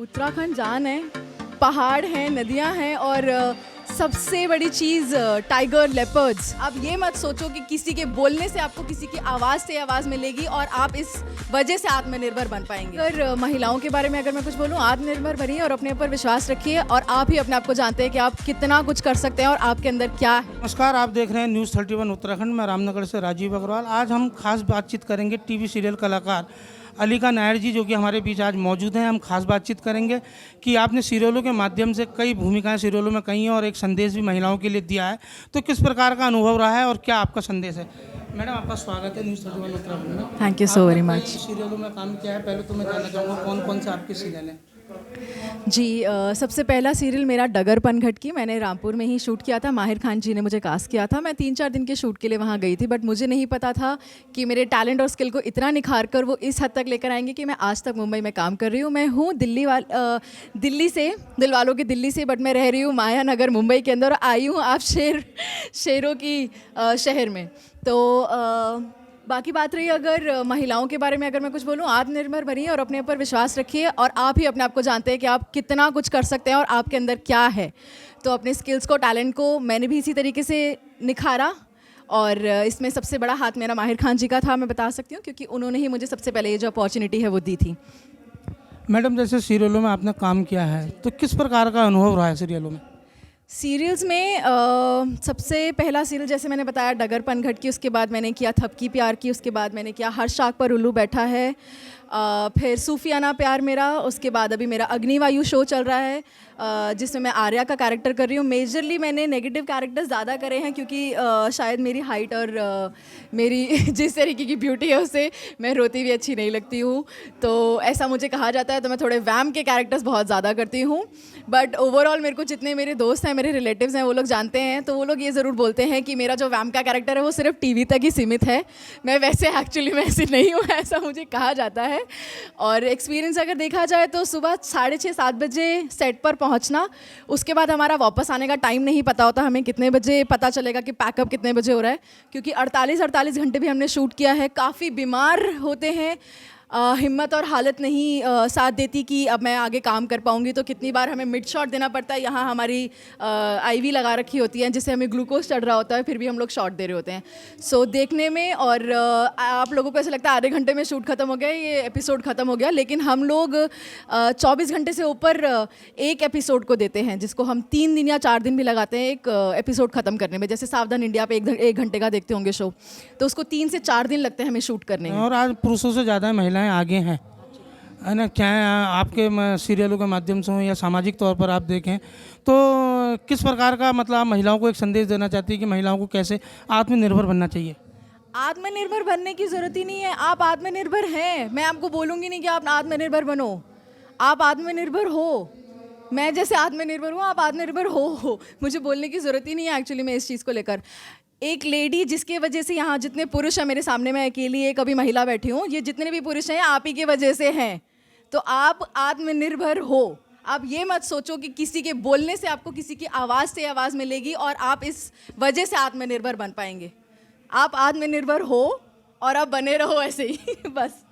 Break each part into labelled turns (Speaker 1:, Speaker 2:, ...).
Speaker 1: उत्तराखंड जान है, पहाड़ हैं, नदियाँ हैं और सबसे बड़ी चीज़ टाइगर, लेपर्ड्स। आप ये मत सोचो कि किसी के बोलने से आपको किसी की आवाज़ से आवाज़ मिलेगी और आप इस वजह से आत्मनिर्भर बन पाएंगे। अगर महिलाओं के बारे में अगर मैं कुछ बोलूँ, आत्मनिर्भर बनिए और अपने ऊपर विश्वास रखिए और आप ही अपने आप को जानते हैं कि आप कितना कुछ कर सकते हैं और आपके अंदर क्या है।
Speaker 2: नमस्कार, आप देख रहे हैं न्यूज़ 31 उत्तराखंड। मैं रामनगर से राजीव अग्रवाल। आज हम खास बातचीत करेंगे टीवी सीरियल कलाकार अलीका नायर जी, जो कि हमारे बीच आज मौजूद हैं। हम खास बातचीत करेंगे कि आपने सीरियलों के माध्यम से कई भूमिकाएं सीरियलों में कई हैं और एक संदेश भी महिलाओं के लिए दिया है, तो किस प्रकार का अनुभव रहा है और क्या आपका संदेश है? मैडम, आपका स्वागत है न्यूज़ 31 उत्तराखंड में।
Speaker 1: Thank you so very much.
Speaker 2: सीरियलों में काम किया है, पहले तो मैं जानना चाहूँगा कौन कौन से आपके सीरियल हैं?
Speaker 1: जी, सबसे पहला सीरियल मेरा डगर पनघट की, मैंने रामपुर में ही शूट किया था। माहिर खान जी ने मुझे कास्ट किया था। मैं 3-4 दिन के शूट के लिए वहाँ गई थी, बट मुझे नहीं पता था कि मेरे टैलेंट और स्किल को इतना निखार कर वो इस हद तक लेकर आएंगे कि मैं आज तक मुंबई में काम कर रही हूँ। मैं हूँ दिल्ली से, दिलवालों की दिल्ली से, बट मैं रह रही हूँ माया नगर मुंबई के अंदर और आई हूँ आप शेरों की शहर में। तो बाकी बात रही अगर महिलाओं के बारे में अगर मैं कुछ बोलूँ, आत्मनिर्भर बनिए और अपने ऊपर विश्वास रखिए और आप ही अपने आप को जानते हैं कि आप कितना कुछ कर सकते हैं और आपके अंदर क्या है। तो अपने स्किल्स को, टैलेंट को मैंने भी इसी तरीके से निखारा और इसमें सबसे बड़ा हाथ मेरा माहिर खान जी का था, मैं बता सकती हूँ, क्योंकि उन्होंने ही मुझे सबसे पहले ये जो अपॉर्चुनिटी है वो दी थी।
Speaker 2: मैडम, जैसे सीरियलों में आपने काम किया है, तो किस प्रकार का अनुभव रहा है सीरियलों में?
Speaker 1: सीरियल्स में सबसे पहला सीरियल जैसे मैंने बताया डगर पनघट की, उसके बाद मैंने किया थपकी प्यार की, उसके बाद मैंने किया हर शाख पर उल्लू बैठा है, फिर सूफियाना प्यार मेरा, उसके बाद अभी मेरा अग्निवायु शो चल रहा है जिसमें मैं आर्या का कैरेक्टर कर रही हूँ। मेजरली मैंने नेगेटिव कैरेक्टर्स ज़्यादा करे हैं क्योंकि शायद मेरी हाइट और मेरी जिस तरीके की ब्यूटी है उससे मैं रोती भी अच्छी नहीं लगती हूँ, तो ऐसा मुझे कहा जाता है। तो मैं थोड़े वैम के कैरेक्टर्स बहुत ज़्यादा करती हूँ, बट ओवरऑल मेरे को जितने मेरे दोस्त हैं, मेरे रिलेटिव्स हैं, वो लोग जानते हैं, तो वो लोग ये ज़रूर बोलते हैं कि मेरा जो वैम का कैरेक्टर है वो सिर्फ टीवी तक ही सीमित है। मैं वैसे एक्चुअली मैं ऐसी नहीं हूँ, ऐसा मुझे कहा जाता है। और एक्सपीरियंस अगर देखा जाए तो सुबह 6:30-7 बजे सेट पर पहुंचना, उसके बाद हमारा वापस आने का टाइम नहीं पता होता हमें कितने बजे पता चलेगा कि पैकअप कितने बजे हो रहा है, क्योंकि 48 घंटे भी हमने शूट किया है। काफ़ी बीमार होते हैं, हिम्मत और हालत नहीं साथ देती कि अब मैं आगे काम कर पाऊंगी, तो कितनी बार हमें मिड शॉट देना पड़ता है। यहाँ हमारी आईवी लगा रखी होती है जिससे हमें ग्लूकोज चढ़ रहा होता है, फिर भी हम लोग शॉट दे रहे होते हैं। सो देखने में और आप लोगों को ऐसा लगता है आधे घंटे में शूट खत्म हो गया, ये एपिसोड खत्म हो गया, लेकिन हम लोग 24 घंटे से ऊपर एक एपिसोड को देते हैं, जिसको हम 3 दिन या 4 दिन भी लगाते हैं एक एपिसोड ख़त्म करने में। जैसे सावधान इंडिया पे 1 घंटे का देखते होंगे शो, तो उसको 3 से 4 दिन लगते हैं हमें शूट करने में।
Speaker 2: और आज पुरुषों से ज़्यादा महिलाएं आगे हैं, है ना? क्या आपके सीरियलों के माध्यम से हो या सामाजिक तौर पर आप देखें तो किस प्रकार का मतलब आप महिलाओं को एक संदेश देना चाहती है कि महिलाओं को कैसे आत्मनिर्भर बनना चाहिए?
Speaker 1: आत्मनिर्भर बनने की ज़रूरत ही नहीं है, आप आत्मनिर्भर हैं। मैं आपको बोलूँगी नहीं कि आप आत्मनिर्भर बनो, आप आत्मनिर्भर हो। मैं जैसे आत्मनिर्भर हूँ, आप आत्मनिर्भर हो। मुझे बोलने की ज़रूरत ही नहीं है एक्चुअली में इस चीज़ को लेकर। एक लेडी जिसके वजह से यहाँ जितने पुरुष हैं मेरे सामने, मैं अकेली एक अभी महिला बैठी हूँ, ये जितने भी पुरुष हैं आप ही की वजह से हैं। तो आप आत्मनिर्भर हो। आप ये मत सोचो कि किसी के बोलने से आपको किसी की आवाज़ से आवाज़ मिलेगी और आप इस वजह से आत्मनिर्भर बन पाएंगे। आप आत्मनिर्भर हो और आप बने रहो ऐसे ही बस।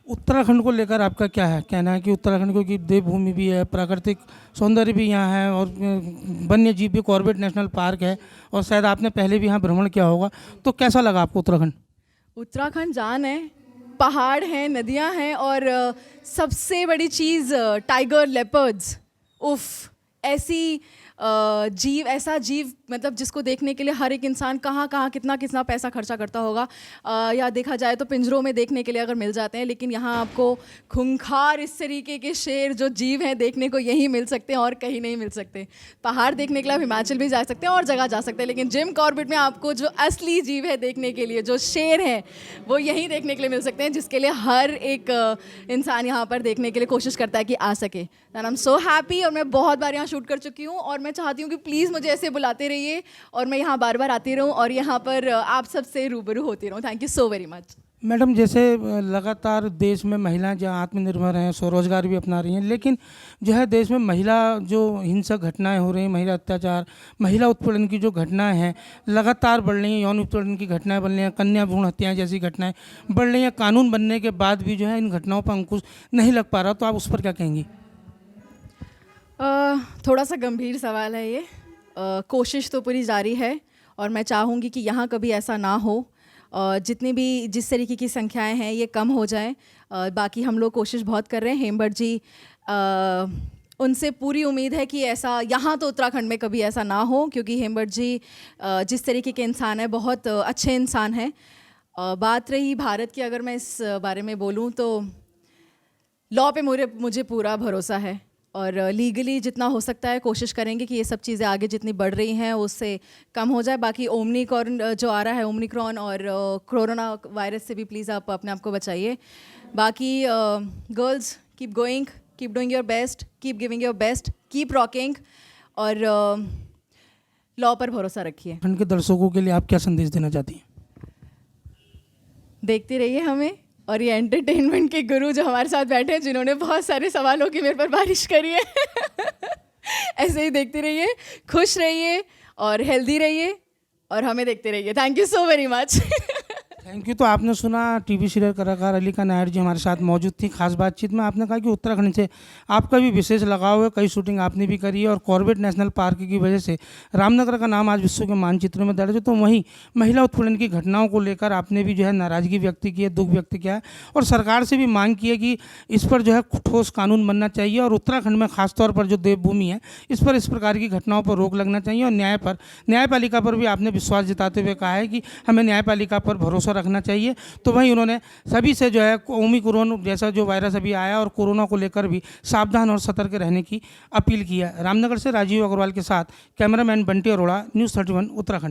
Speaker 2: उत्तराखंड को लेकर आपका क्या है कहना है कि उत्तराखंड को कि देवभूमि भी है, प्राकृतिक सौंदर्य भी यहाँ है और वन्य जीव भी, कॉर्बेट नेशनल पार्क है और शायद आपने पहले भी यहाँ भ्रमण किया होगा, तो कैसा लगा आपको उत्तराखंड?
Speaker 1: उत्तराखंड जान है, पहाड़ हैं, नदियाँ हैं और सबसे बड़ी चीज़ टाइगर, लेपर्ड्स। उफ, ऐसा जीव मतलब जिसको देखने के लिए हर एक इंसान कहाँ कहाँ कितना कितना पैसा खर्चा करता होगा। या देखा जाए तो पिंजरों में देखने के लिए अगर मिल जाते हैं, लेकिन यहाँ आपको खूंखार इस तरीके के शेर जो जीव हैं देखने को यहीं मिल सकते हैं और कहीं नहीं मिल सकते। पहाड़ देखने के लिए आप हिमाचल भी जा सकते हैं और जगह जा सकते हैं, लेकिन जिम कॉर्बेट में आपको जो असली जीव है देखने के लिए, जो शेर हैं, वो यहीं देखने के लिए मिल सकते हैं, जिसके लिए हर एक इंसान यहाँ पर देखने के लिए कोशिश करता है कि आ सके। And I am so happy, और मैं बहुत बार यहाँ शूट कर चुकी हूँ और मैं चाहती हूँ कि प्लीज़ मुझे ऐसे बुलाते रहिए और मैं यहाँ बार बार आती रहूँ और यहाँ पर आप सबसे रूबरू होती रहूँ। Thank you so very much.
Speaker 2: Madam, जैसे लगातार देश में महिलाएं जहाँ आत्मनिर्भर हैं, स्वरोजगार भी अपना रही हैं, लेकिन जो है देश में महिला जो हिंसक घटनाएं हो रही हैं, महिला अत्याचार, महिला उत्पीड़न की जो घटनाएं हैं लगातार बढ़ रही हैं, यौन उत्पीड़न की घटनाएं बढ़ रही हैं, कन्या भ्रूण हत्याएं जैसी घटनाएं बढ़ रही हैं। कानून बनने के बाद भी जो है इन घटनाओं पर अंकुश नहीं लग पा रहा, तो आप उस पर क्या कहेंगी?
Speaker 1: थोड़ा सा गंभीर सवाल है ये। कोशिश तो पूरी जारी है और मैं चाहूँगी कि यहाँ कभी ऐसा ना हो। जितनी भी जिस तरीके की संख्याएं हैं ये कम हो जाएं। बाकी हम लोग कोशिश बहुत कर रहे हैं। हेमबट जी, उनसे पूरी उम्मीद है कि ऐसा यहाँ तो उत्तराखंड में कभी ऐसा ना हो, क्योंकि हेमबट जी जिस तरीके के इंसान हैं, बहुत अच्छे इंसान हैं। बात रही भारत की, अगर मैं इस बारे में बोलूँ तो लॉ पे मुझे पूरा भरोसा है और लीगली जितना हो सकता है कोशिश करेंगे कि ये सब चीज़ें आगे जितनी बढ़ रही हैं उससे कम हो जाए। बाकी ओमनिक्रॉन जो आ रहा है, ओमनिक्रॉन और कोरोना वायरस से भी प्लीज़ आप अपने आप को बचाइए। बाकी girls, keep going, keep doing your best, keep giving your best, keep rocking और लॉ पर भरोसा रखिए।
Speaker 2: उत्तराखंड के दर्शकों के लिए आप क्या संदेश देना चाहती हैं?
Speaker 1: देखते रहिए हमें और ये एंटरटेनमेंट के गुरु जो हमारे साथ बैठे हैं, जिन्होंने बहुत सारे सवालों की मेरे पर बारिश करी है ऐसे ही देखते रहिए, खुश रहिए और हेल्दी रहिए और हमें देखते रहिए। Thank you so very much.
Speaker 2: Thank you. तो आपने सुना टीवी सीरियल कलाकार अलीका नायर जी हमारे साथ मौजूद थी खास बातचीत में। आपने कहा कि उत्तराखंड से आपका भी विशेष लगाव है, कई शूटिंग आपने भी करी है और कॉर्बेट नेशनल पार्क की वजह से रामनगर का नाम आज विश्व के मानचित्र में दर्ज है। तो वहीं महिला उत्पीड़न की घटनाओं को लेकर आपने भी जो है नाराज़गी व्यक्त की है, दुख व्यक्त किया है और सरकार से भी मांग की है कि इस पर जो है ठोस कानून बनना चाहिए और उत्तराखंड में खासतौर पर जो देवभूमि है इस पर इस प्रकार की घटनाओं पर रोक लगना चाहिए और न्यायपालिका पर भी आपने विश्वास जताते हुए कहा है कि हमें न्यायपालिका पर भरोसा रखना चाहिए। तो वहीं उन्होंने सभी से जो है ओमिक्रॉन जैसा जो वायरस अभी आया और कोरोना को लेकर भी सावधान और सतर्क रहने की अपील की है। रामनगर से राजीव अग्रवाल के साथ कैमरामैन बंटी अरोड़ा, न्यूज़ 31 उत्तराखंड।